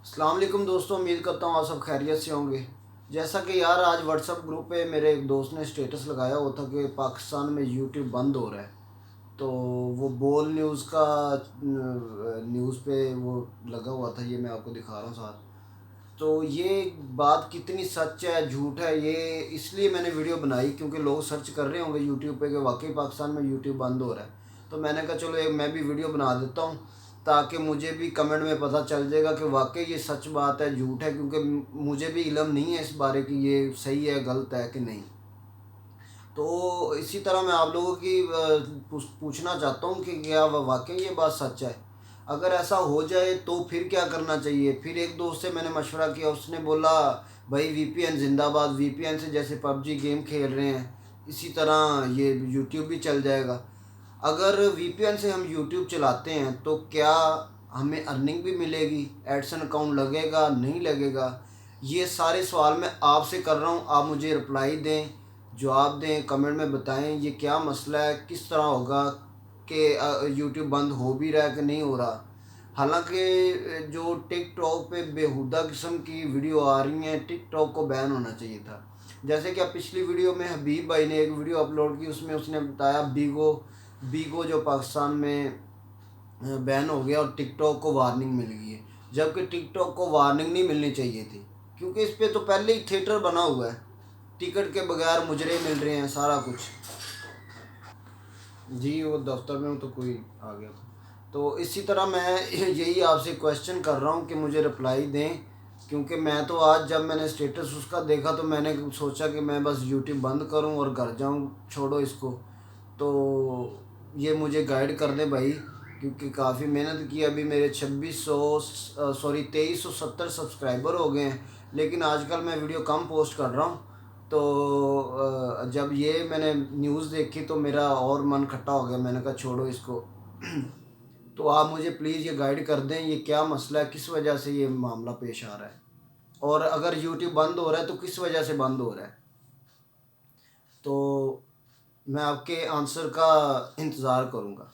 السلام علیکم دوستوں، امید کرتا ہوں آپ سب خیریت سے ہوں گے۔ جیسا کہ یار آج واٹس ایپ گروپ پہ میرے ایک دوست نے اسٹیٹس لگایا ہوا تھا کہ پاکستان میں یوٹیوب بند ہو رہا ہے، تو وہ بول نیوز کا نیوز پہ وہ لگا ہوا تھا، یہ میں آپ کو دکھا رہا ہوں ساتھ۔ تو یہ بات کتنی سچ ہے جھوٹ ہے، یہ اس لیے میں نے ویڈیو بنائی کیونکہ لوگ سرچ کر رہے ہوں گے یوٹیوب پہ کہ واقعی پاکستان میں یوٹیوب بند ہو رہا ہے۔ تو میں نے کہا چلو ایک میں بھی ویڈیو بنا دیتا ہوں تاکہ مجھے بھی کمنٹ میں پتہ چل جائے گا کہ واقعی یہ سچ بات ہے جھوٹ ہے، کیونکہ مجھے بھی علم نہیں ہے اس بارے کہ یہ صحیح ہے غلط ہے کہ نہیں۔ تو اسی طرح میں آپ لوگوں کی پوچھنا چاہتا ہوں کہ کیا واقعی یہ بات سچ ہے؟ اگر ایسا ہو جائے تو پھر کیا کرنا چاہیے؟ پھر ایک دوست سے میں نے مشورہ کیا، اس نے بولا بھائی وی پی این زندہ باد، وی پی این سے جیسے پب جی گیم کھیل رہے ہیں اسی طرح یہ یوٹیوب بھی چل جائے گا۔ اگر وی پی این سے ہم یوٹیوب چلاتے ہیں تو کیا ہمیں ارننگ بھی ملے گی؟ ایڈسن اکاؤنٹ لگے گا نہیں لگے گا؟ یہ سارے سوال میں آپ سے کر رہا ہوں، آپ مجھے رپلائی دیں، جواب دیں، کمنٹ میں بتائیں یہ کیا مسئلہ ہے، کس طرح ہوگا کہ یوٹیوب بند ہو بھی رہا ہے کہ نہیں ہو رہا۔ حالانکہ جو ٹک ٹاک پہ بیہودہ قسم کی ویڈیو آ رہی ہیں، ٹک ٹاک کو بین ہونا چاہیے تھا۔ جیسے کہ اب پچھلی ویڈیو میں حبیب بھائی نے ایک ویڈیو اپلوڈ کی، اس نے بتایا بیگو جو پاکستان میں بین ہو گیا اور ٹک ٹاک کو وارننگ مل گئی ہے، جبکہ ٹک ٹاک کو وارننگ نہیں ملنی چاہیے تھی کیونکہ اس پہ تو پہلے ہی تھیٹر بنا ہوا ہے، ٹکٹ کے بغیر مجرے مل رہے ہیں سارا کچھ۔ جی وہ دفتر میں ہوں تو کوئی آ گیا تھا۔ تو اسی طرح میں یہی آپ سے کویشچن کر رہا ہوں کہ مجھے رپلائی دیں، کیونکہ میں تو آج جب میں نے اسٹیٹس اس کا دیکھا تو میں نے سوچا کہ میں بس یوٹیوب بند کروں اور گھر جاؤں، چھوڑو اس کو۔ تو یہ مجھے گائیڈ کر دیں بھائی، کیونکہ کافی محنت کی، ابھی میرے 2370 سبسکرائبر ہو گئے ہیں، لیکن آج کل میں ویڈیو کم پوسٹ کر رہا ہوں۔ تو جب یہ میں نے نیوز دیکھی تو میرا اور من کھٹا ہو گیا، میں نے کہا چھوڑو اس کو۔ تو آپ مجھے پلیز یہ گائیڈ کر دیں یہ کیا مسئلہ ہے، کس وجہ سے یہ معاملہ پیش آ رہا ہے، اور اگر یوٹیوب بند ہو رہا ہے تو کس وجہ سے بند ہو رہا ہے۔ تو میں آپ کے آنسر کا انتظار کروں گا۔